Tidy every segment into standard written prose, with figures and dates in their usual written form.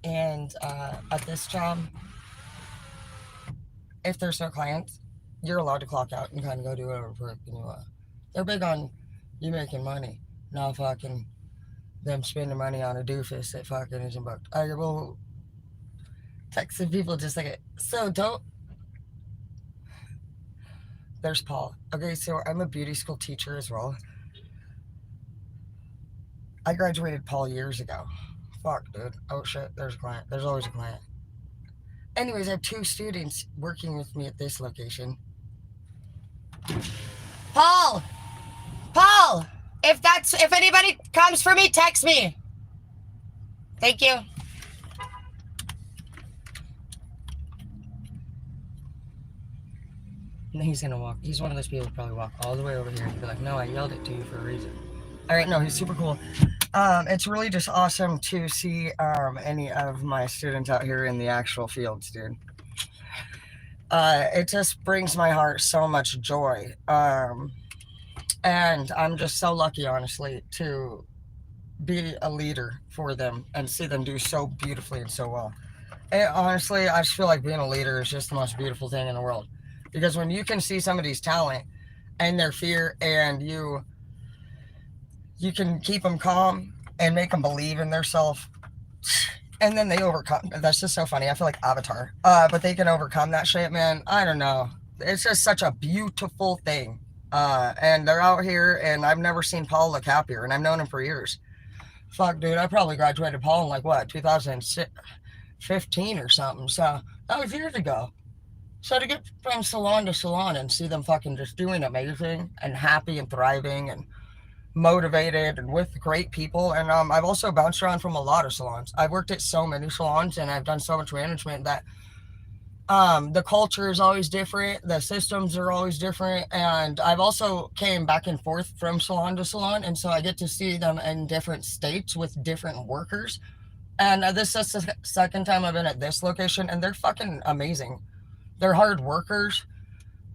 And at this job, if there's no clients, you're allowed to clock out and kind of go do whatever work you want. They're big on you making money, not fucking them spending money on a doofus that fucking isn't booked. I will texting people just like it. So don't. There's Paul. Okay, so I'm a beauty school teacher as well. I graduated Paul years ago. Fuck, dude. Oh shit, there's a client. There's always a client. Anyways, I have two students working with me at this location. Paul! Paul! If anybody comes for me, text me. Thank you. And he's gonna walk. He's one of those people who probably walk all the way over here and be like, no, I yelled it to you for a reason. All right, no, he's super cool. It's really just awesome to see any of my students out here in the actual fields, dude. It just brings my heart so much joy. And I'm just so lucky, honestly, to be a leader for them and see them do so beautifully and so well. And honestly, I just feel like being a leader is just the most beautiful thing in the world. Because when you can see somebody's talent and their fear and you can keep them calm and make them believe in themselves, and then they overcome. That's just so funny. I feel like Avatar. But they can overcome that shit, man. I don't know. It's just such a beautiful thing. And they're out here, and I've never seen Paul look happier, and I've known him for years. Fuck, dude, I probably graduated Paul in like what, 2015 or something. So that was years ago. So to get from salon to salon and see them fucking just doing amazing and happy and thriving and motivated and with great people. And I've also bounced around from a lot of salons. I've worked at so many salons and I've done so much management that the culture is always different, the systems are always different, and I've also came back and forth from salon to salon, and so I get to see them in different states with different workers. And this is the second time I've been at this location, and they're fucking amazing. They're hard workers,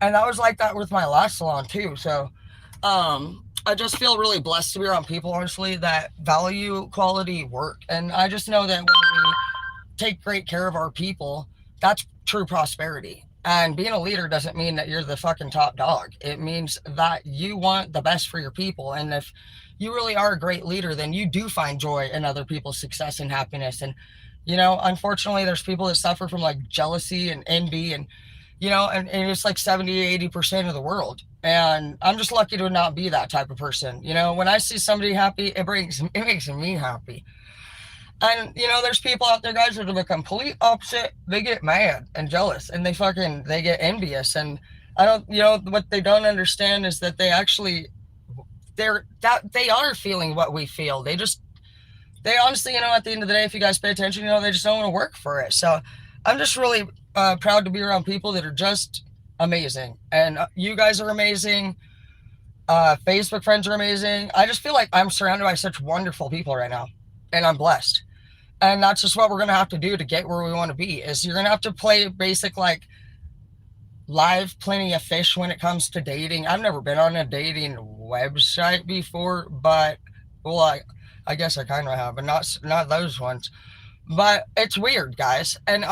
and I was like that with my last salon too. So I just feel really blessed to be around people, honestly, that value quality work. And I just know that when we take great care of our people, that's true prosperity. And being a leader doesn't mean that you're the fucking top dog. It means that you want the best for your people. And if you really are a great leader, then you do find joy in other people's success and happiness. And, unfortunately, there's people that suffer from like jealousy and envy and, and it's like 70, 80% of the world. And I'm just lucky to not be that type of person. When I see somebody happy, it makes me happy. And, there's people out there, guys, that are the complete opposite. They get mad and jealous and they get envious. And I don't, what they don't understand is that they are feeling what we feel. They honestly, at the end of the day, if you guys pay attention, they just don't want to work for it. So I'm just really proud to be around people that are just amazing. And you guys are amazing. Facebook friends are amazing. I just feel like I'm surrounded by such wonderful people right now. And I'm blessed. And that's just what we're going to have to do to get where we want to be, is you're going to have to play basic, like, live plenty of fish when it comes to dating. I've never been on a dating website before, but, well, I guess I kind of have, but not those ones. But it's weird, guys. And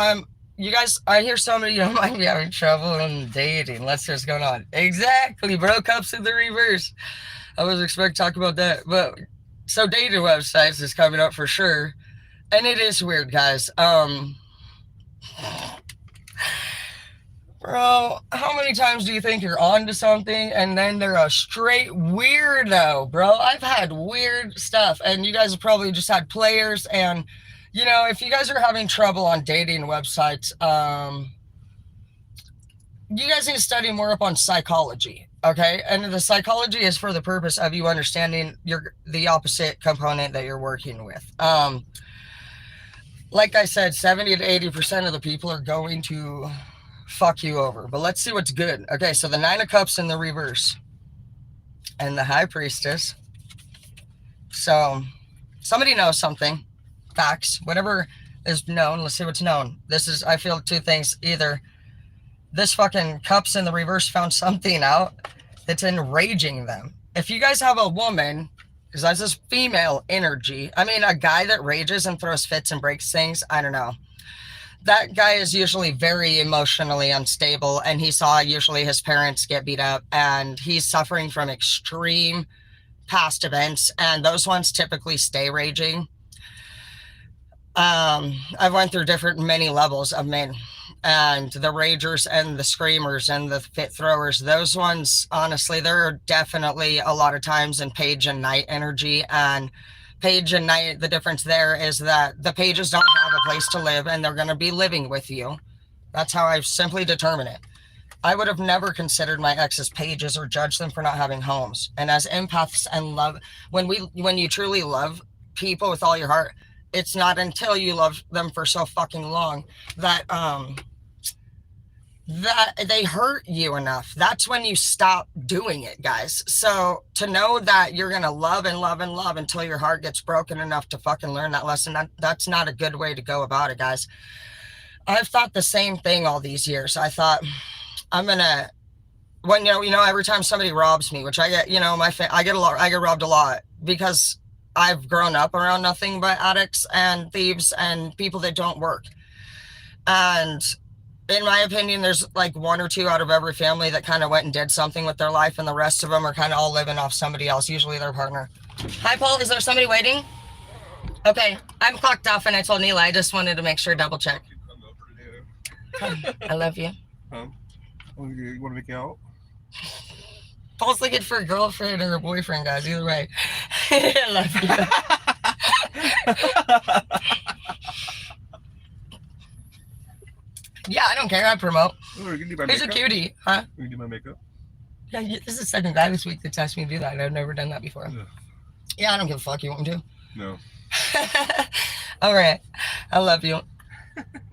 you guys, I hear some of you might be having trouble in dating. Let's see what's going on. Exactly, bro. Cups in the reverse. I was expecting to talk about that, but so dating websites is coming up for sure. And it is weird, guys. Bro, how many times do you think you're on to something and then they're a straight weirdo, bro? I've had weird stuff, and you guys have probably just had players. And, if you guys are having trouble on dating websites, you guys need to study more up on psychology, okay? And the psychology is for the purpose of you understanding the opposite component that you're working with. Like I said, 70 to 80% of the people are going to fuck you over. But let's see what's good. Okay, so the Nine of Cups in the reverse. And the High Priestess. So, somebody knows something. Facts. Whatever is known. Let's see what's known. I feel two things. Either this fucking Cups in the reverse found something out that's enraging them. If you guys have a woman Because that's this female energy. I mean, a guy that rages and throws fits and breaks things, I don't know. That guy is usually very emotionally unstable, and he saw usually his parents get beat up, and he's suffering from extreme past events, and those ones typically stay raging. I've went through many levels of men, and the ragers and the screamers and the fit throwers, those ones, honestly, there are definitely a lot of times in page and night energy. And page and night, the difference there is that the pages don't have a place to live, and they're going to be living with you. That's how I've simply determined it. I would have never considered my ex's pages or judged them for not having homes. And as empaths and love, when you truly love people with all your heart, it's not until you love them for so fucking long that that they hurt you enough. That's when you stop doing it, guys. So to know that you're gonna love and love and love until your heart gets broken enough to fucking learn that lesson, that's not a good way to go about it, guys. I've thought the same thing all these years. I thought I'm gonna, when every time somebody robs me, which I get, I get robbed a lot because I've grown up around nothing but addicts and thieves and people that don't work. And in my opinion, there's like one or two out of every family that kind of went and did something with their life, and the rest of them are kind of all living off somebody else, usually their partner. Hi, Paul. Is there somebody waiting? Okay. I'm clocked off, and I told Neela I just wanted to make sure, double check. I love you. You want to make out? Paul's looking for a girlfriend or a boyfriend, guys. Either way. I love you. Yeah, I don't care. I promote. He's a cutie, huh? You can do my makeup. Yeah, this is the second guy this week that's asked me to do that. I've never done that before. Yeah, I don't give a fuck. You want me to? No. All right. I love you.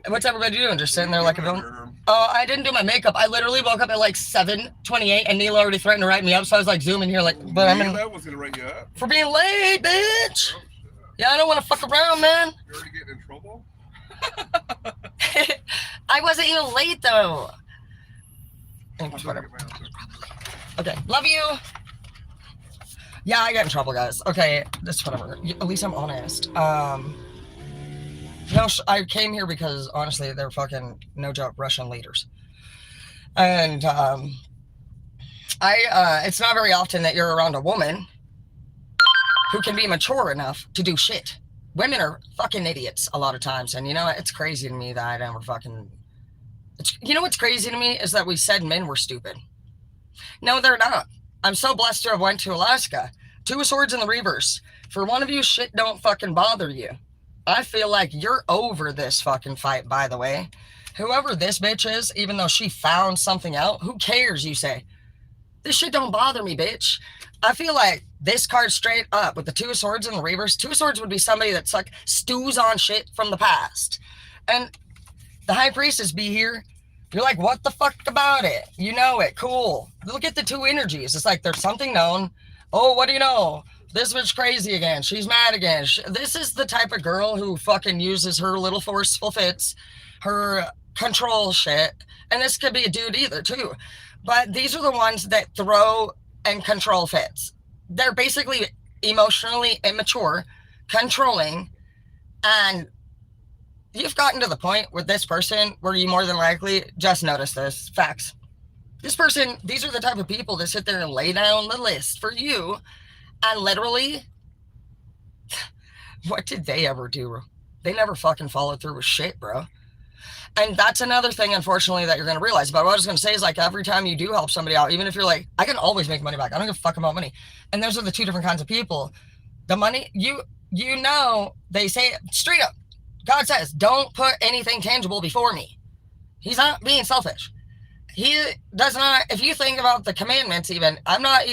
What's everybody doing? Just sitting there like a villain? Oh, I didn't do my makeup. I literally woke up at like 7:28, and Neela already threatened to write me up, so I was like zooming here, like, but I'm in. I was gonna write you up for being late, bitch. Yeah, I don't want to fuck around, man. You're already getting in trouble. I wasn't even late though. Okay, love you. Yeah, I got in trouble, guys. Okay, that's whatever. At least I'm honest. No, I came here because honestly, they're fucking no joke Russian leaders, and it's not very often that you're around a woman who can be mature enough to do shit. Women are fucking idiots a lot of times, and it's crazy to me that I never fucking. What's crazy to me is that we said men were stupid. No, they're not. I'm so blessed to have went to Alaska. 2 swords in the reverse. For one of you, shit don't fucking bother you. I feel like you're over this fucking fight, by the way. Whoever this bitch is, even though she found something out, who cares, you say? This shit don't bother me, bitch. I feel like this card straight up with the 2 swords in the reverse, 2 swords would be somebody that's like stews on shit from the past. And the high priestess be here. You're like, what the fuck about it? You know it. Cool. Look at the 2 energies. It's like there's something known. Oh, what do you know? This bitch crazy again. She's mad again. This is the type of girl who fucking uses her little forceful fits, her control shit. And this could be a dude either, too. But these are the ones that throw and control fits. They're basically emotionally immature, controlling, and you've gotten to the point with this person where you more than likely just notice this. Facts. This person, these are the type of people that sit there and lay down the list for you. And literally, what did they ever do? They never fucking followed through with shit, bro. And that's another thing, unfortunately, that you're going to realize. But what I was going to say is, like, every time you do help somebody out, even if you're like, I can always make money back. I don't give a fuck about money. And those are the 2 different kinds of people. The money, they say straight up. God says, don't put anything tangible before me. He's not being selfish. He does not, if you think about the commandments even, I'm not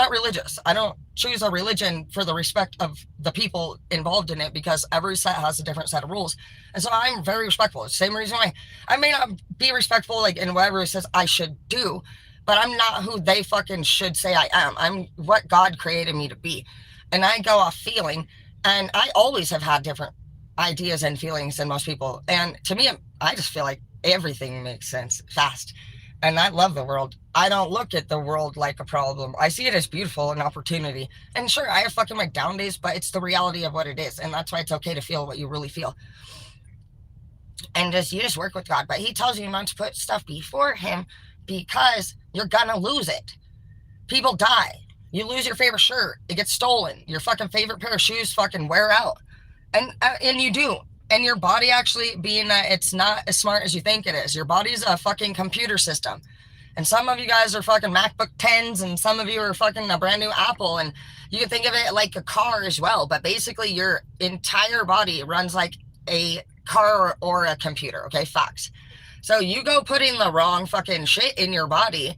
religious. I don't choose a religion for the respect of the people involved in it because every set has a different set of rules. And so I'm very respectful. It's the same reason why I may not be respectful like in whatever it says I should do, but I'm not who they fucking should say I am. I'm what God created me to be. And I go off feeling, and I always have had different ideas and feelings than most people. And to me, I just feel like everything makes sense fast. And I love the world. I don't look at the world like a problem. I see it as beautiful, an opportunity. And sure, I have fucking my down days, but it's the reality of what it is. And that's why it's okay to feel what you really feel. And just you just work with God. But he tells you not to put stuff before him because you're gonna lose it. People die. You lose your favorite shirt, it gets stolen. Your fucking favorite pair of shoes fucking wear out. And you do. And your body actually being that it's not as smart as you think it is. Your body's a fucking computer system. And some of you guys are fucking MacBook 10s, and some of you are fucking a brand new Apple. And you can think of it like a car as well. But basically, your entire body runs like a car or a computer. Okay, facts. So you go putting the wrong fucking shit in your body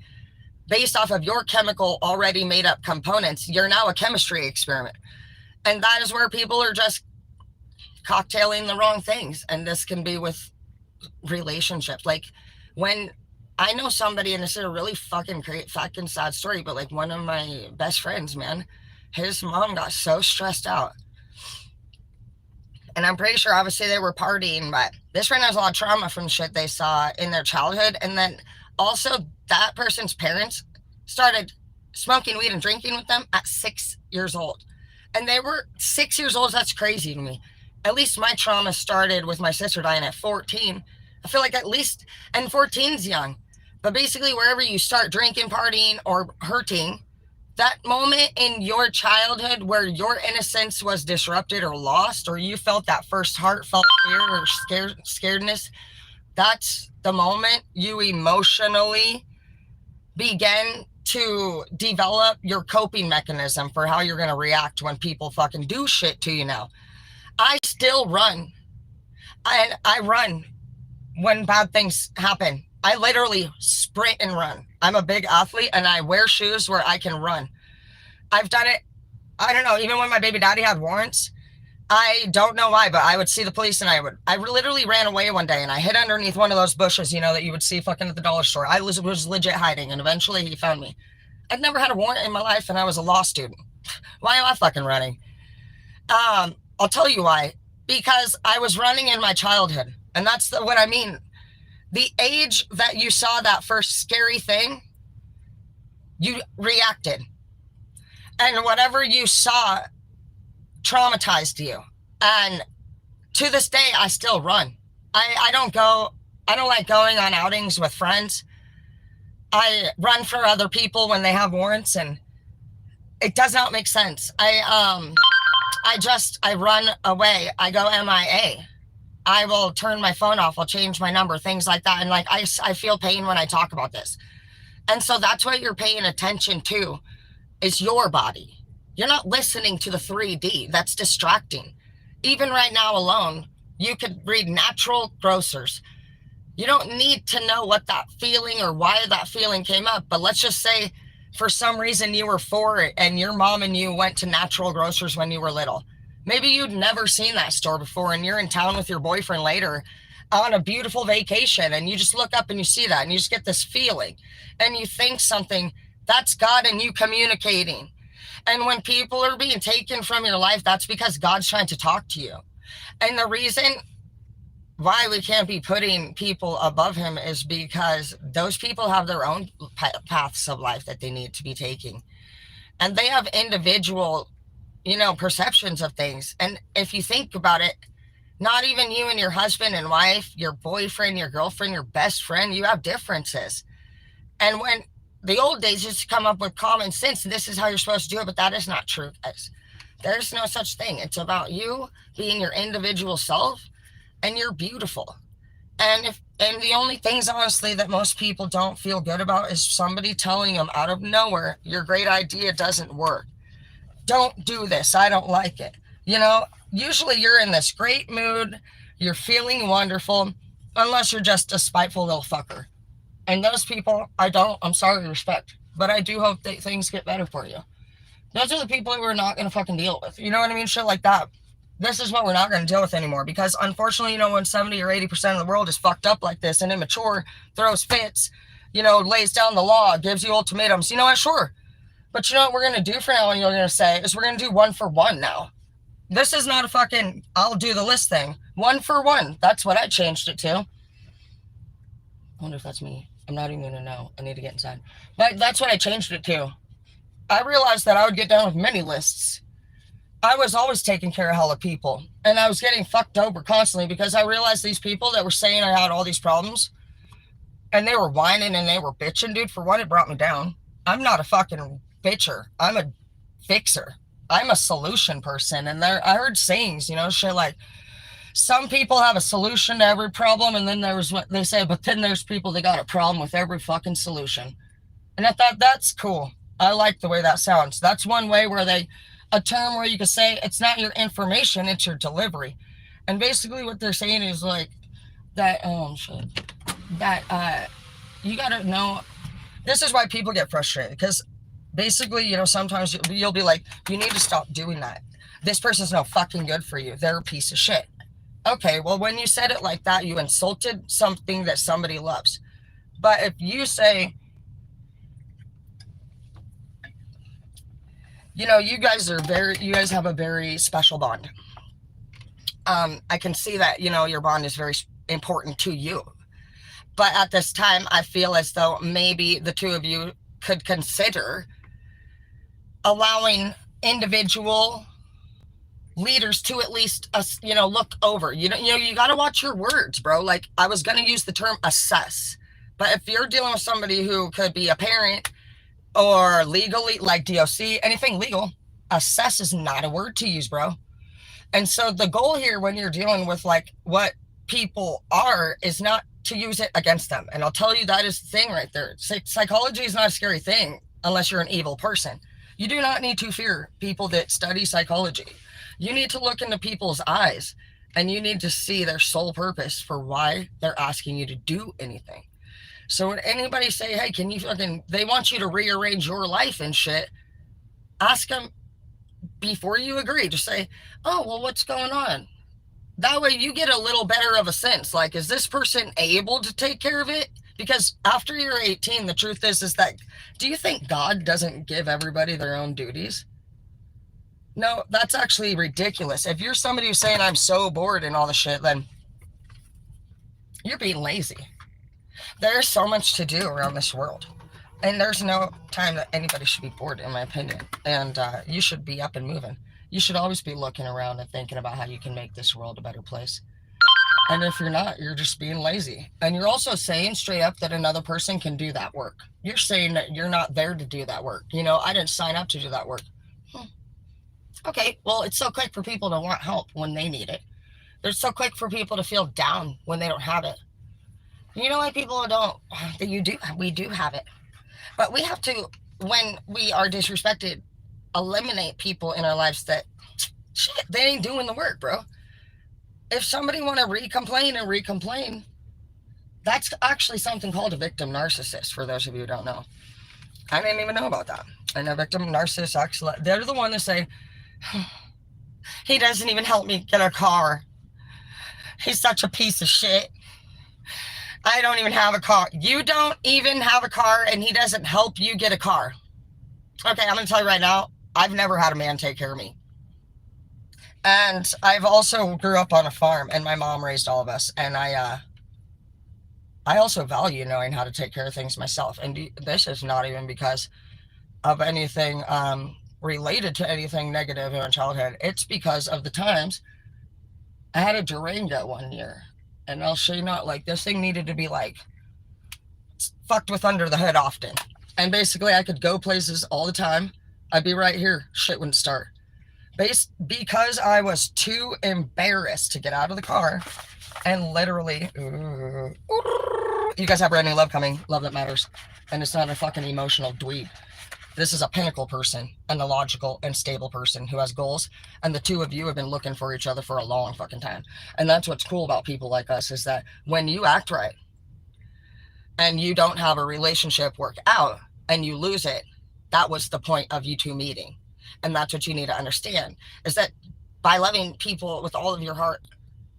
based off of your chemical already made up components. You're now a chemistry experiment. And that is where people are just cocktailing the wrong things. And this can be with relationships. Like when I know somebody, and this is a really fucking great, fucking sad story, but like one of my best friends, man, his mom got so stressed out. And I'm pretty sure obviously they were partying, but this friend has a lot of trauma from shit they saw in their childhood. And then also that person's parents started smoking weed and drinking with them at 6 years old. And they were 6 years old. That's crazy to me. At least my trauma started with my sister dying at 14. I feel like at least, and 14's young. But basically, wherever you start drinking, partying, or hurting, that moment in your childhood where your innocence was disrupted or lost, or you felt that first heartfelt fear or scaredness, that's the moment you emotionally begin to develop your coping mechanism for how you're going to react when people fucking do shit to you now. I still run. I run when bad things happen. I literally sprint and run. I'm a big athlete and I wear shoes where I can run. I've done it, I don't know, even when my baby daddy had warrants, I don't know why, but I would see the police and I literally ran away one day and I hid underneath one of those bushes, that you would see fucking at the dollar store. I was legit hiding and eventually he found me. I'd never had a warrant in my life and I was a law student. Why am I fucking running? I'll tell you why. Because I was running in my childhood. And that's what I mean. The age that you saw that first scary thing, you reacted. And whatever you saw traumatized you. And to this day, I still run. I don't like going on outings with friends. I run for other people when they have warrants, and it does not make sense. I run away. I go MIA. I will turn my phone off. I'll change my number, things like that. And like, I feel pain when I talk about this. And so that's what you're paying attention to is your body. You're not listening to the 3D. That's distracting. Even right now alone, you could read Natural Grocers. You don't need to know what that feeling or why that feeling came up. But let's just say for some reason you were for it and your mom and you went to Natural Grocers when you were little. Maybe you'd never seen that store before and you're in town with your boyfriend later on a beautiful vacation and you just look up and you see that and you just get this feeling and you think something. That's God and you communicating. And when people are being taken from your life, that's because God's trying to talk to you. And the reason why we can't be putting people above him is because those people have their own paths of life that they need to be taking. And they have individual, perceptions of things. And if you think about it, not even you and your husband and wife, your boyfriend, your girlfriend, your best friend, you have differences. And when the old days used to come up with common sense, this is how you're supposed to do it, but that is not true, guys. There's no such thing. It's about you being your individual self, and you're beautiful. And the only things, honestly, that most people don't feel good about is somebody telling them out of nowhere, your great idea doesn't work. Don't do this. I don't like it. Usually you're in this great mood. You're feeling wonderful, unless you're just a spiteful little fucker. And those people, I'm sorry, respect. But I do hope that things get better for you. Those are the people who we're not going to fucking deal with. You know what I mean? Shit like that. This is what we're not going to deal with anymore. Because unfortunately, when 70 or 80% of the world is fucked up like this and immature, throws fits, lays down the law, gives you ultimatums. You know what? Sure. But you know what we're going to do for now, and you're going to say, is we're going to do 1 for 1 now. This is not a fucking, I'll do the list thing. 1 for 1. That's what I changed it to. I wonder if that's me. I'm not even gonna know. I need to get inside. But that's what I changed it to. I realized that I would get down with many lists. I was always taking care of hella people. And I was getting fucked over constantly because I realized these people that were saying I had all these problems and they were whining and they were bitching, dude. For one, it brought me down. I'm not a fucking bitcher. I'm a fixer. I'm a solution person. And there, I heard sayings, shit like, some people have a solution to every problem, and then there's what they say, but then there's people that got a problem with every fucking solution. And I thought that's cool. I like the way that sounds. That's one way where a term where you could say it's not your information, it's your delivery. And basically what they're saying is like that, you gotta know, this is why people get frustrated, because basically, sometimes you'll be like, you need to stop doing that. This person's no fucking good for you. They're a piece of shit. Okay, well, when you said it like that, you insulted something that somebody loves. But if you say, you guys have a very special bond. I can see that, your bond is very important to you. But at this time, I feel as though maybe the two of you could consider allowing individual leaders to at least look over. You got to watch your words, bro. Like, I was going to use the term assess, but if you're dealing with somebody who could be a parent or legally, like DOC, anything legal, assess is not a word to use, bro. And so the goal here when you're dealing with like what people are is not to use it against them. And I'll tell you, that is the thing right there. Psychology is not a scary thing unless you're an evil person. You do not need to fear people that study psychology. You need to look into people's eyes and you need to see their sole purpose for why they're asking you to do anything. So when anybody say, hey, can you fucking, they want you to rearrange your life and shit, ask them before you agree. Just say, oh, well, what's going on? That way you get a little better of a sense. Like, is this person able to take care of it? Because after you're 18, the truth is that, do you think God doesn't give everybody their own duties? No, that's actually ridiculous. If you're somebody who's saying I'm so bored and all the shit, then you're being lazy. There's so much to do around this world. And there's no time that anybody should be bored, in my opinion. And you should be up and moving. You should always be looking around and thinking about how you can make this world a better place. And if you're not, you're just being lazy. And you're also saying straight up that another person can do that work. You're saying that you're not there to do that work. I didn't sign up to do that work. Okay, well, it's so quick for people to want help when they need it. It's so quick for people to feel down when they don't have it. You know why people don't? We do have it. But we have to, when we are disrespected, eliminate people in our lives that, shit, they ain't doing the work, bro. If somebody want to re-complain, that's actually something called a victim narcissist, for those of you who don't know. I didn't even know about that. And a victim narcissist, actually, they're the one that say, he doesn't even help me get a car. He's such a piece of shit. I don't even have a car. You don't even have a car, and he doesn't help you get a car. Okay, I'm going to tell you right now, I've never had a man take care of me. And I've also grew up on a farm, and my mom raised all of us. And I also value knowing how to take care of things myself. And this is not even because of anything related to anything negative in my childhood. It's because of the times I had a Durango one year. And I'll show you, not like, this thing needed to be like fucked with under the hood often. And basically I could go places all the time. I'd be right here. Shit wouldn't start. Because I was too embarrassed to get out of the car and literally, you guys have brand new love coming. Love that matters. And it's not a fucking emotional dweeb. This is a pinnacle person and a logical and stable person who has goals. And the two of you have been looking for each other for a long fucking time. And that's what's cool about people like us, is that when you act right and you don't have a relationship work out and you lose it, that was the point of you two meeting. And that's what you need to understand, is that by loving people with all of your heart,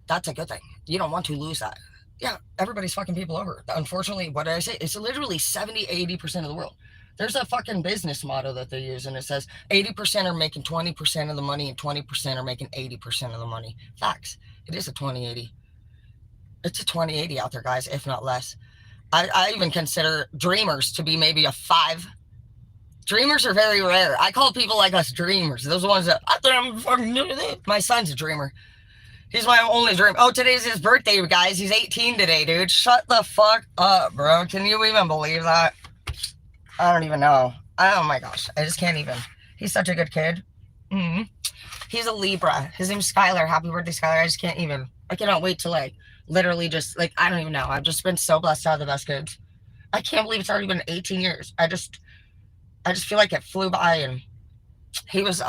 that's a good thing. You don't want to lose that. Yeah, everybody's fucking people over. Unfortunately, what did I say? It's literally 70-80% of the world. There's a fucking business motto that they use, and it says 80% are making 20% of the money and 20% are making 80% of the money. Facts. It is a 20-80. It's a 20-80 out there, guys, if not less. I even consider dreamers to be maybe a 5. Dreamers are very rare. I call people like us dreamers. Those are the ones that I think I'm fucking doing it. My son's a dreamer. He's my only dream. Oh, today's his birthday, guys. He's 18 today, dude. Shut the fuck up, bro. Can you even believe that? I don't even know. Oh my gosh. I just can't even. He's such a good kid. Mm-hmm. He's a Libra. His name's Skylar. Happy birthday, Skylar. I just can't even. I cannot wait to like literally just like I don't even know. I've just been so blessed to have the best kids. I can't believe it's already been 18 years. I just feel like it flew by and he was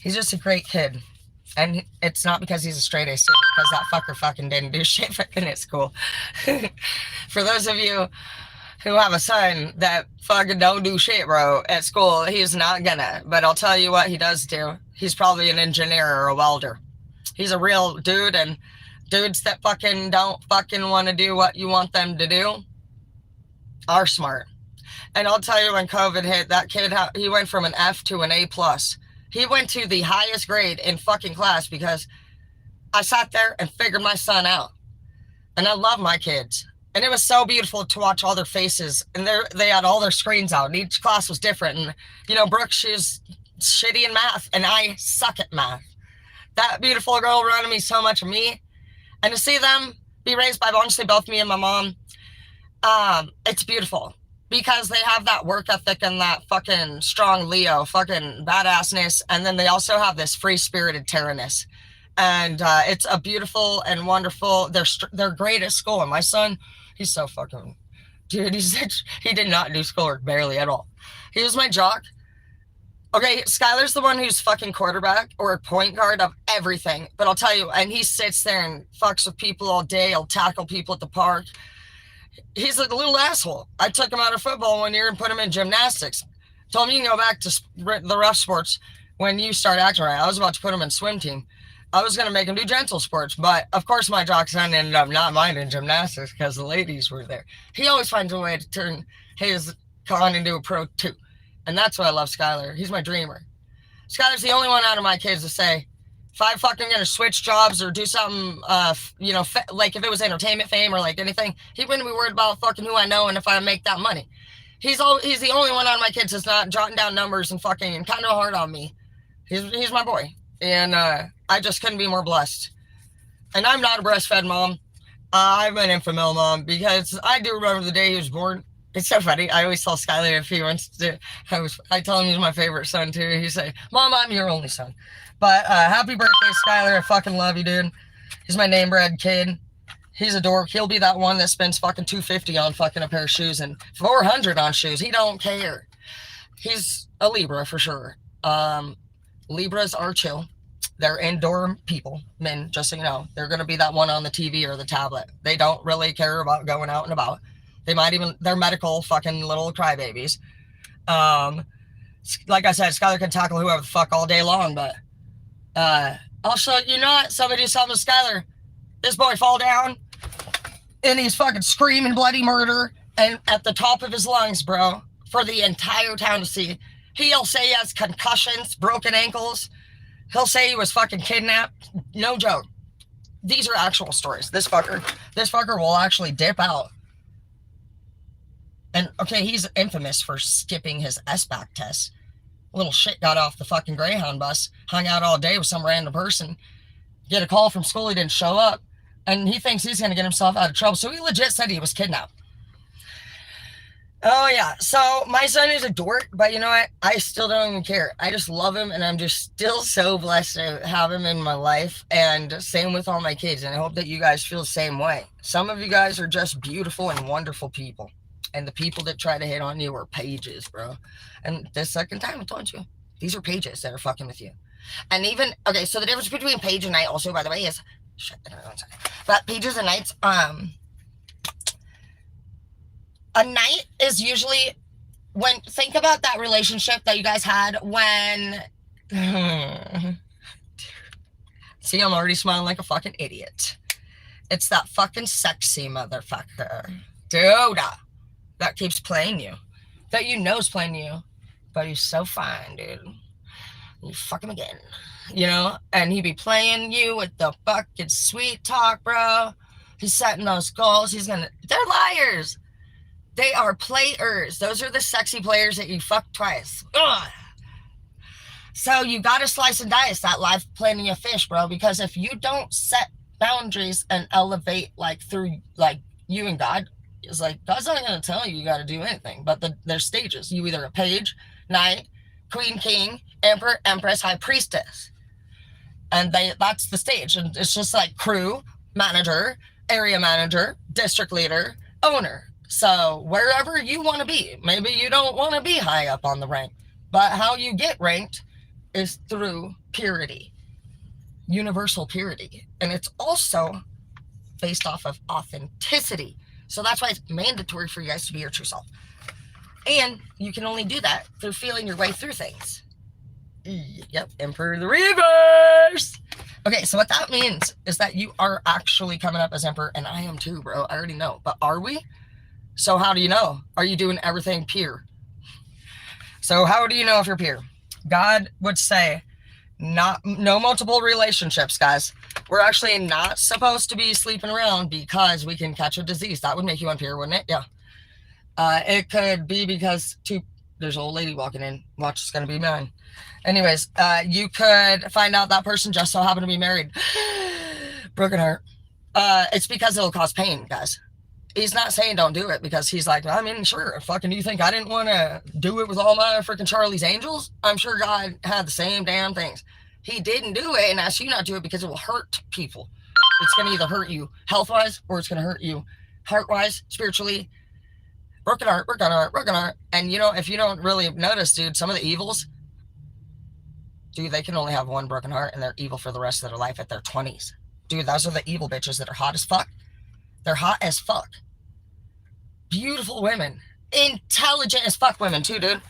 he's just a great kid. And it's not because he's a straight A student, because that fucker fucking didn't do shit fucking at school. For those of you who have a son that fucking don't do shit, bro, at school, he's not gonna. But I'll tell you what he does do. He's probably an engineer or a welder. He's a real dude, and dudes that fucking don't fucking want to do what you want them to do are smart. And I'll tell you, when COVID hit, that kid, he went from an F to an A+. He went to the highest grade in fucking class because I sat there and figured my son out. And I love my kids. And it was so beautiful to watch all their faces. And they had all their screens out. And each class was different. And, you know, Brooke, she's shitty in math. And I suck at math. That beautiful girl reminded me so much of me. And to see them be raised by, honestly, both me and my mom, it's beautiful. Because they have that work ethic and that fucking strong Leo, fucking badassness. And then they also have this free-spirited Terraness. And it's a beautiful and wonderful, they're great at school. And my son, he's so fucking, dude, he did not do schoolwork barely at all. He was my jock. Okay, Skylar's the one who's fucking quarterback or point guard of everything. But I'll tell you, and he sits there and fucks with people all day. He'll tackle people at the park. He's like a little asshole. I took him out of football one year and put him in gymnastics. Told him you can go back to the rough sports when you start acting right. I was about to put him in swim team. I was going to make him do gentle sports, but of course my jock son ended up not minding gymnastics because the ladies were there. He always finds a way to turn his con into a pro too. And that's why I love Skylar. He's my dreamer. Skylar's the only one out of my kids to say, if I'm fucking going to switch jobs or do something, like if it was entertainment fame or like anything, he wouldn't be worried about fucking who I know and if I make that money. He's the only one out of my kids that's not jotting down numbers and fucking kind of hard on me. He's my boy. And I just couldn't be more blessed. And I'm not a breastfed mom. I'm an infant mom because I do remember the day he was born. It's so funny. I always tell Skylar if he wants to, I tell him he's my favorite son too. He say, Mom, I'm your only son. But happy birthday, Skylar. I fucking love you, dude. He's my name bred kid. He's a dork. He'll be that one that spends fucking $250 on fucking a pair of shoes and $400 on shoes. He don't care. He's a Libra for sure. Libras are chill. They're indoor people, men, just so you know. They're going to be that one on the TV or the tablet. They don't really care about going out and about. They're medical fucking little crybabies. Like I said, Skylar can tackle whoever the fuck all day long, but also, you know what? Somebody do something with Skylar. This boy fall down, and he's fucking screaming bloody murder, and at the top of his lungs, bro, for the entire town to see. He'll say he has concussions, broken ankles. He'll say he was fucking kidnapped. No joke. These are actual stories. This fucker will actually dip out. And, okay, he's infamous for skipping his SBAC test. Little shit got off the fucking Greyhound bus, hung out all day with some random person, get a call from school, he didn't show up, and he thinks he's going to get himself out of trouble. So he legit said he was kidnapped. Oh, yeah. So my son is a dork, but you know what? I still don't even care. I just love him, and I'm just still so blessed to have him in my life, and same with all my kids, and I hope that you guys feel the same way. Some of you guys are just beautiful and wonderful people, and the people that try to hit on you are pages, bro. And the second time I told you, these are pages that are fucking with you. And even, okay, so the difference between page and knight also, by the way, is, but pages and knights, a knight is usually think about that relationship that you guys had when, see, I'm already smiling like a fucking idiot. It's that fucking sexy motherfucker. Dude, that keeps playing you. That you know's playing you. But he's so fine, dude. You fuck him again. You know? And he be playing you with the fucking sweet talk, bro. He's setting those goals. They're liars. They are players. Those are the sexy players that you fuck twice. Ugh. So you got to slice and dice that life planning of fish, bro, because if you don't set boundaries and elevate like through like you and God, it's like God's not going to tell you got to do anything, but there's stages. You either a page, knight, queen, king, emperor, empress, high priestess. And that's the stage. And it's just like crew, manager, area manager, district leader, owner. So wherever you want to be, maybe you don't want to be high up on the rank, but how you get ranked is through purity, universal purity. And it's also based off of authenticity. So that's why it's mandatory for you guys to be your true self. And you can only do that through feeling your way through things. Yep, Emperor the Reverse. Okay, so what that means is that you are actually coming up as Emperor, and I am too, bro. I already know. But are we? So how do you know? Are you doing everything pure? So how do you know if you're pure? God would say, no multiple relationships, guys. We're actually not supposed to be sleeping around because we can catch a disease. That would make you impure, wouldn't it? Yeah. It could be because there's an old lady walking in. Watch, it's going to be mine. Anyways, you could find out that person just so happened to be married. Broken heart. It's because it'll cause pain, guys. He's not saying don't do it because he's like, I mean, sure, fucking, do you think I didn't want to do it with all my freaking Charlie's Angels? I'm sure God had the same damn things. He didn't do it and asked you not to do it because it will hurt people. It's going to either hurt you health-wise or it's going to hurt you heart-wise, spiritually. Broken heart, broken heart, broken heart. And, you know, if you don't really notice, dude, some of the evils, dude, they can only have one broken heart and they're evil for the rest of their life at their 20s. Dude, those are the evil bitches that are hot as fuck. They're hot as fuck. Beautiful women. Intelligent as fuck women, too, dude.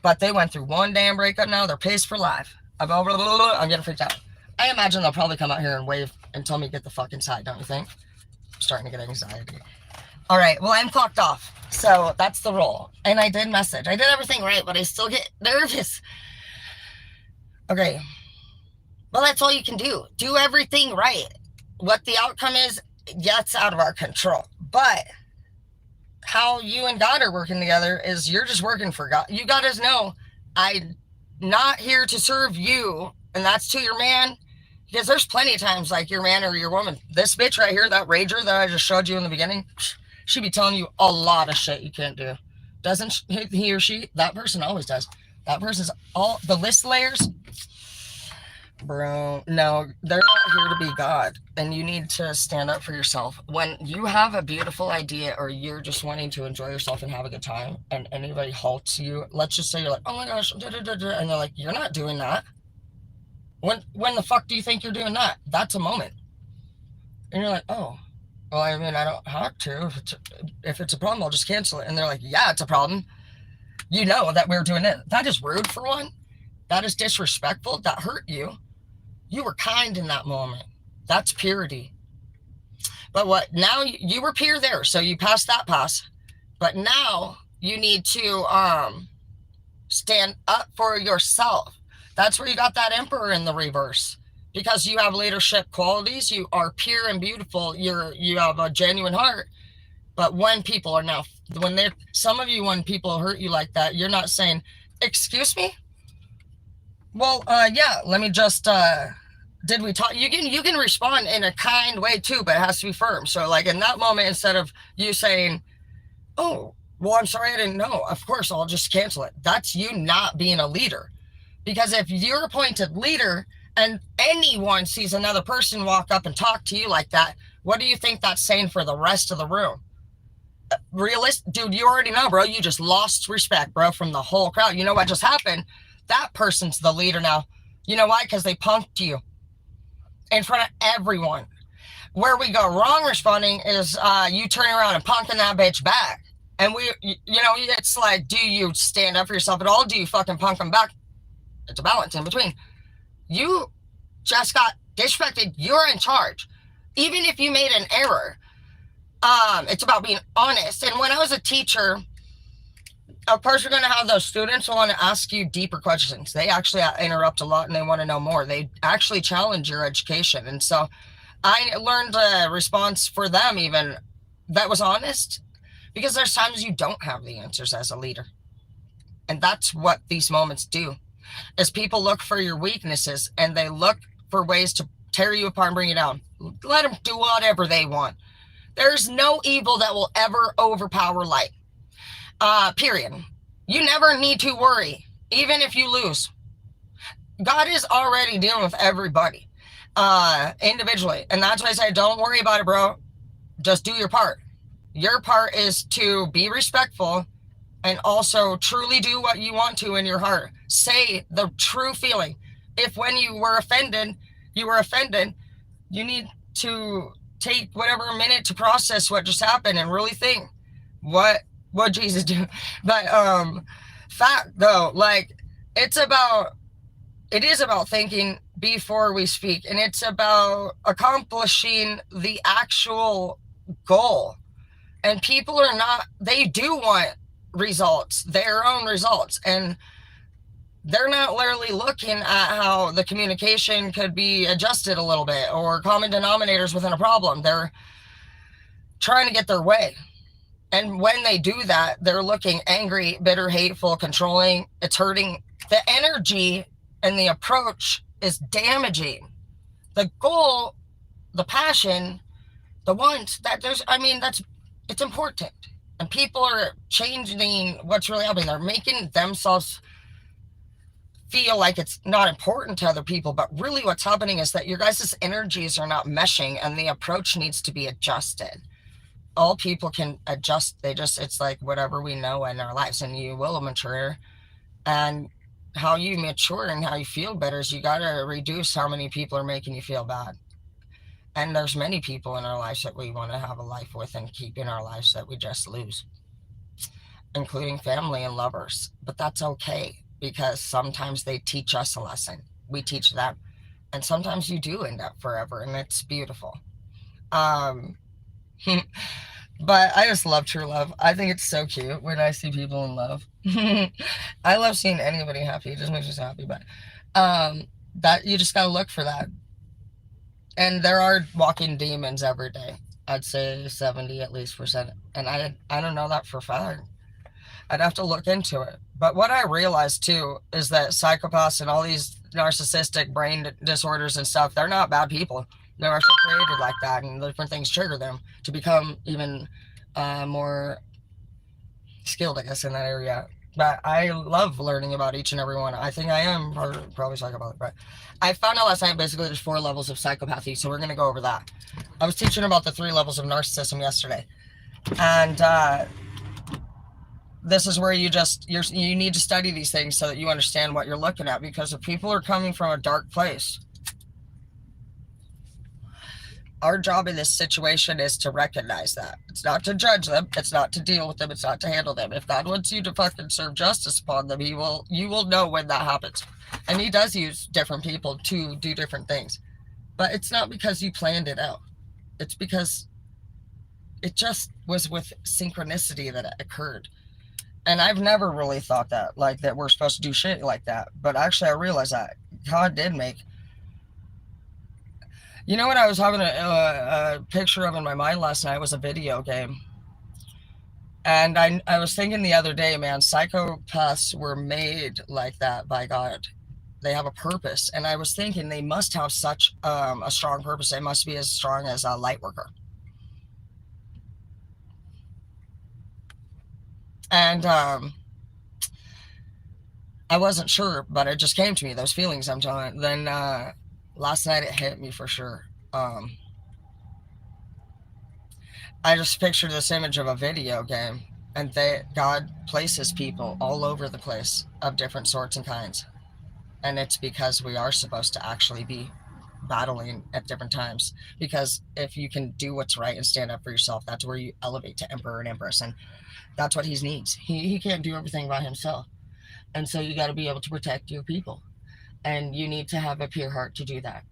But they went through one damn breakup now. They're pissed for life. I'm getting freaked out. I imagine they'll probably come out here and wave and tell me to get the fuck inside, don't you think? I'm starting to get anxiety. All right, well, I'm clocked off. So that's the roll. And I did message. I did everything right, but I still get nervous. Okay. Well, that's all you can do. Do everything right. What the outcome is, that's out of our control. But how you and God are working together is you're just working for God. You got to know, I'm not here to serve you, and that's to your man. Because there's plenty of times like your man or your woman, this bitch right here, that rager that I just showed you in the beginning, she'd be telling you a lot of shit you can't do. Doesn't he or she? That person always does. That person's all the list layers. Bro, no, they're not here to be God, and you need to stand up for yourself. When you have a beautiful idea or you're just wanting to enjoy yourself and have a good time, and anybody halts you, let's just say you're like, oh my gosh, and they're like, you're not doing that. When the fuck do you think you're doing that? That's a moment. And you're like, oh, well, I mean, I don't have to. If it's a problem, I'll just cancel it. And they're like, yeah, it's a problem. You know that we're doing it. That is rude, for one. That is disrespectful. That hurt you. You were kind in that moment. That's purity. But what now? You were pure there, so you passed that pass. But now you need to stand up for yourself. That's where you got that Emperor in the reverse, because you have leadership qualities. You are pure and beautiful. You have a genuine heart. But when people are now, some of you, when people hurt you like that, you're not saying, "Excuse me." Well, yeah. Let me just. Did we talk? You can respond in a kind way too, but it has to be firm. So, like in that moment, instead of you saying, "Oh, well, I'm sorry, I didn't know," of course, I'll just cancel it. That's you not being a leader. Because if you're a appointed leader and anyone sees another person walk up and talk to you like that, what do you think that's saying for the rest of the room? Dude, you already know, bro. You just lost respect, bro, from the whole crowd. You know what just happened? That person's the leader now. You know why? Because they punked you in front of everyone. Where we go wrong responding is you turning around and punking that bitch back. And it's like, do you stand up for yourself at all? Do you fucking punk them back? It's a balance in between. You just got disrespected. You're in charge. Even if you made an error, it's about being honest. And when I was a teacher, of course, you're going to have those students who want to ask you deeper questions. They actually interrupt a lot and they want to know more. They actually challenge your education. And so I learned a response for them even that was honest, because there's times you don't have the answers as a leader. And that's what these moments do, is people look for your weaknesses and they look for ways to tear you apart and bring you down. Let them do whatever they want. There's no evil that will ever overpower light. Period. You never need to worry, even if you lose. God is already dealing with everybody individually. And that's why I say, don't worry about it, bro. Just do your part. Your part is to be respectful and also truly do what you want to in your heart. Say the true feeling. If when you were offended, you need to take whatever minute to process what just happened and really think, what Jesus do. But fact though, like it is about thinking before we speak, and it's about accomplishing the actual goal. And people are not, they do want results, their own results, and they're not literally looking at how the communication could be adjusted a little bit or common denominators within a problem. They're trying to get their way. And when they do that, they're looking angry, bitter, hateful, controlling. It's hurting. The energy and the approach is damaging. The goal, the passion, the want, it's important. And people are changing what's really happening. They're making themselves feel like it's not important to other people, but really what's happening is that your guys' energies are not meshing and the approach needs to be adjusted. All people can adjust. It's like whatever we know in our lives, and you will mature. And how you mature and how you feel better is you got to reduce how many people are making you feel bad. And there's many people in our lives that we want to have a life with and keep in our lives that we just lose, including family and lovers. But that's okay, because sometimes they teach us a lesson. We teach them. And sometimes you do end up forever, and it's beautiful. But I just love true love. I think it's so cute when I see people in love. I love seeing anybody happy. It just makes me happy. But that you just gotta look for that. And there are walking demons every day. I'd say 70 at least %. And I don't know that for a fact. I'd have to look into it. But what I realized too is that psychopaths and all these narcissistic brain disorders and stuff, they're not bad people. They're actually created like that, and different things trigger them to become even more skilled, I guess, in that area. But I love learning about each and every one. I think I am probably psychopathic, but I found out last night basically there's 4 levels of psychopathy, so we're going to go over that. I was teaching about the 3 levels of narcissism yesterday, and this is where you need to study these things so that you understand what you're looking at, because if people are coming from a dark place, our job in this situation is to recognize that. It's not to judge them. It's not to deal with them. It's not to handle them. If God wants you to fucking serve justice upon them, you will know when that happens. And he does use different people to do different things. But it's not because you planned it out. It's because it just was with synchronicity that it occurred. And I've never really thought that, like that we're supposed to do shit like that. But actually I realized that God did make. You know what I was having a picture of in my mind last night was a video game. And I was thinking the other day, man, psychopaths were made like that by God. They have a purpose. And I was thinking they must have such a strong purpose. They must be as strong as a light worker. And I wasn't sure, but it just came to me, those feelings I'm telling you. Then last night it hit me for sure. I just pictured this image of a video game, and God places people all over the place of different sorts and kinds. And it's because we are supposed to actually be battling at different times. Because if you can do what's right and stand up for yourself, that's where you elevate to Emperor and Empress. And that's what he needs. He can't do everything by himself. And so you got to be able to protect your people. And you need to have a pure heart to do that.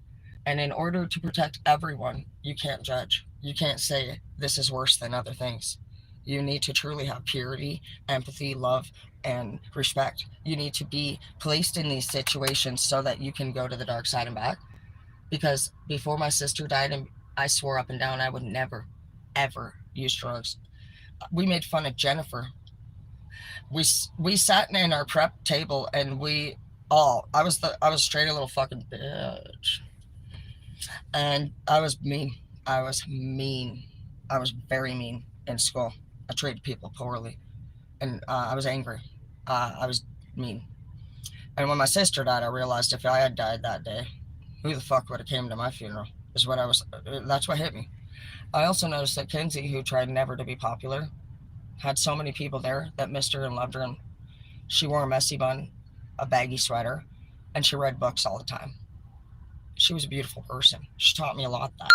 And in order to protect everyone, you can't judge. You can't say this is worse than other things. You need to truly have purity, empathy, love, and respect. You need to be placed in these situations so that you can go to the dark side and back. Because before my sister died, and I swore up and down I would never, ever use drugs. We made fun of Jennifer. We sat in our prep table and we all I was straight a little fucking bitch, and I was mean. I was mean. I was very mean in school. I treated people poorly, and I was angry. I was mean. And when my sister died, I realized if I had died that day, who the fuck would have came to my funeral? Is what I was. That's what hit me. I also noticed that Kinsey, who tried never to be popular, had so many people there that missed her and loved her. And she wore a messy bun, a baggy sweater, and she read books all the time. She was a beautiful person. She taught me a lot. That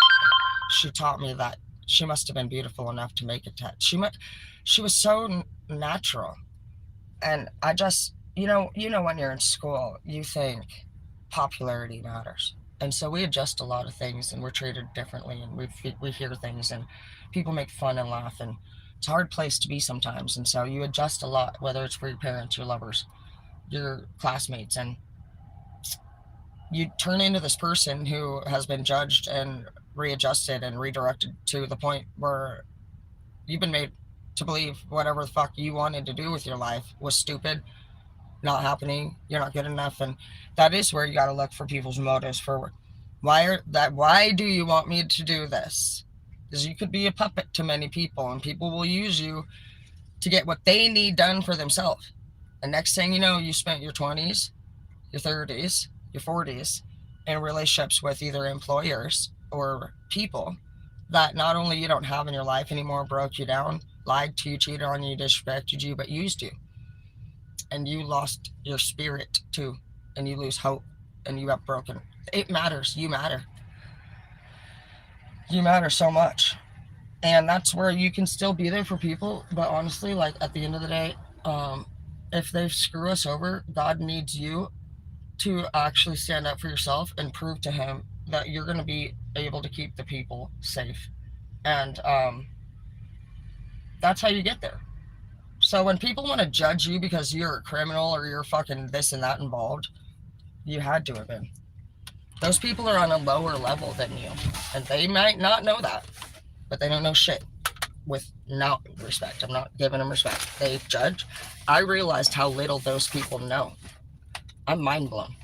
she taught me that she must have been beautiful enough to make it. She was so natural, and I just when you're in school, you think popularity matters, and so we adjust a lot of things, and we're treated differently, and we hear things, and people make fun and laugh, and it's a hard place to be sometimes, and so you adjust a lot, whether it's for your parents, your lovers, your classmates, and you turn into this person who has been judged and readjusted and redirected to the point where you've been made to believe whatever the fuck you wanted to do with your life was stupid, not happening, you're not good enough. And that is where you got to look for people's motives for why do you want me to do this? Because you could be a puppet to many people, and people will use you to get what they need done for themselves. And next thing you know, you spent your 20s, your 30s, your 40s in relationships with either employers or people that not only you don't have in your life anymore, broke you down, lied to you, cheated on you, disrespected you, but used you. And you lost your spirit too, and you lose hope, and you have broken. It matters. You matter. You matter so much. And that's where you can still be there for people. But honestly, like at the end of the day, if they screw us over, God needs you to actually stand up for yourself and prove to Him that you're going to be able to keep the people safe. And that's how you get there. So when people want to judge you because you're a criminal or you're fucking this and that involved, you had to have been. Those people are on a lower level than you, and they might not know that, but they don't know shit. With no respect, I'm not giving them respect. They judge. I realized how little those people know. I'm mind blown.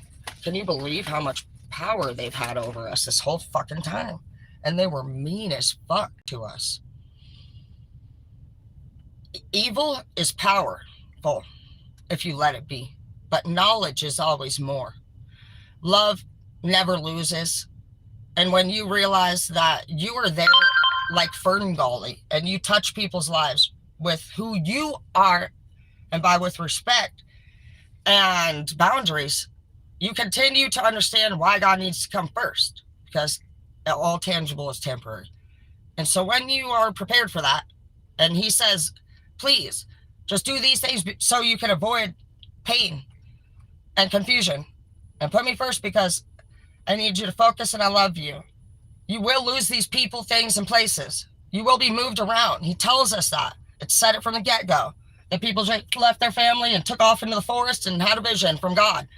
Can you believe how much power they've had over us this whole fucking time? And they were mean as fuck to us. Evil is powerful if you let it be, but knowledge is always more. Love never loses. And when you realize that you are there like Ferngully and you touch people's lives with who you are and by with respect and boundaries, you continue to understand why God needs to come first, because all tangible is temporary. And so when you are prepared for that, and He says, please just do these things so you can avoid pain and confusion, and put me first because I need you to focus and I love you. You will lose these people, things, and places. You will be moved around. He tells us that. It said it from the get-go. That people just left their family and took off into the forest and had a vision from God.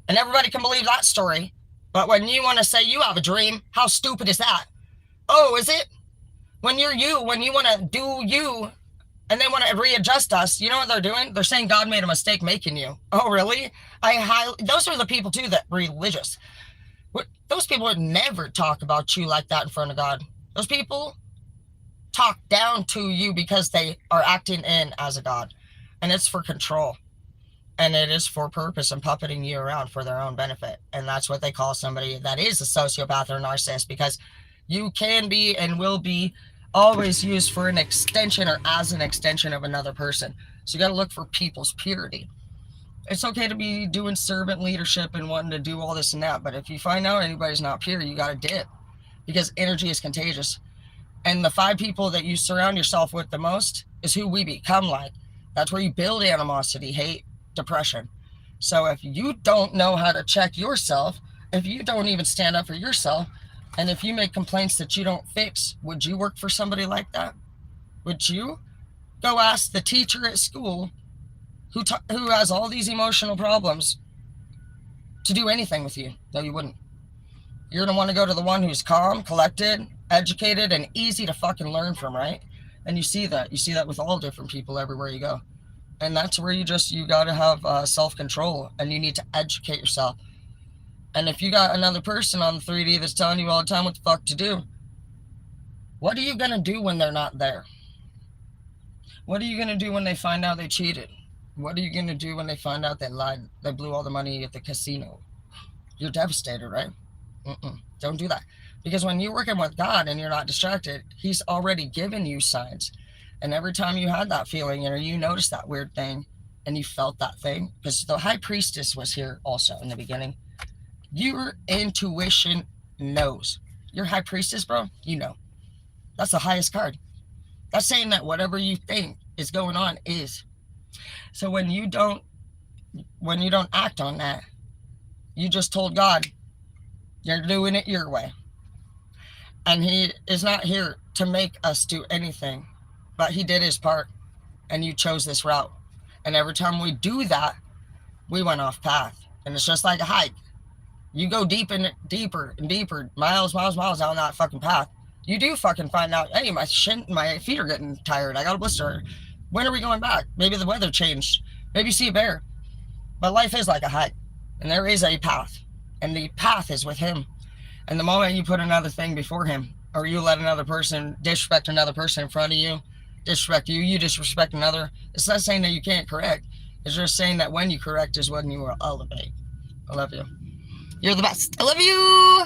And everybody can believe that story. But when you want to say you have a dream, how stupid is that? Oh, is it? When you're you, when you want to do you, and they want to readjust us, you know what they're doing? They're saying God made a mistake making you. Oh, really? Those are the people, too, that religious. Those people would never talk about you like that in front of God. Those people talk down to you because they are acting in as a God. And it's for control. And it is for purpose and puppeting you around for their own benefit. And that's what they call somebody that is a sociopath or a narcissist, because you can be and will be always used for an extension or as an extension of another person. So you got to look for people's purity. It's okay to be doing servant leadership and wanting to do all this and that, but if you find out anybody's not pure, you got to dip, because energy is contagious. And the 5 people that you surround yourself with the most is who we become like. That's where you build animosity, hate, depression. So if you don't know how to check yourself, if you don't even stand up for yourself, and if you make complaints that you don't fix, would you work for somebody like that? Would you? Go ask the teacher at school who has all these emotional problems to do anything with you. No, you wouldn't. You're going to want to go to the one who's calm, collected, educated, and easy to fucking learn from, right? And you see that. You see that with all different people everywhere you go. And that's where you got to have self-control, and you need to educate yourself. And if you got another person on the 3D that's telling you all the time what the fuck to do, what are you going to do when they're not there? What are you going to do when they find out they cheated? What are you going to do when they find out they lied? They blew all the money at the casino. You're devastated, right? Don't do that. Because when you're working with God and you're not distracted, He's already given you signs. And every time you had that feeling, you noticed that weird thing and you felt that thing, because the high priestess was here also in the beginning. Your intuition knows. Your high priestess, bro, you know. That's the highest card. That's saying that whatever you think is going on is. So when you don't act on that, you just told God you're doing it your way. And He is not here to make us do anything, but He did His part, and you chose this route. And every time we do that, we went off path. And it's just like a hike. You go deeper and deeper, miles down that fucking path. You do fucking find out, hey, my feet are getting tired. I got a blister. When are we going back? Maybe the weather changed. Maybe you see a bear. But life is like a hike, and there is a path, and the path is with Him. And the moment you put another thing before Him, or you let another person disrespect another person in front of you, disrespect you disrespect another, it's not saying that you can't correct. It's just saying that when you correct is when you will elevate. I love you. You're the best. I love you.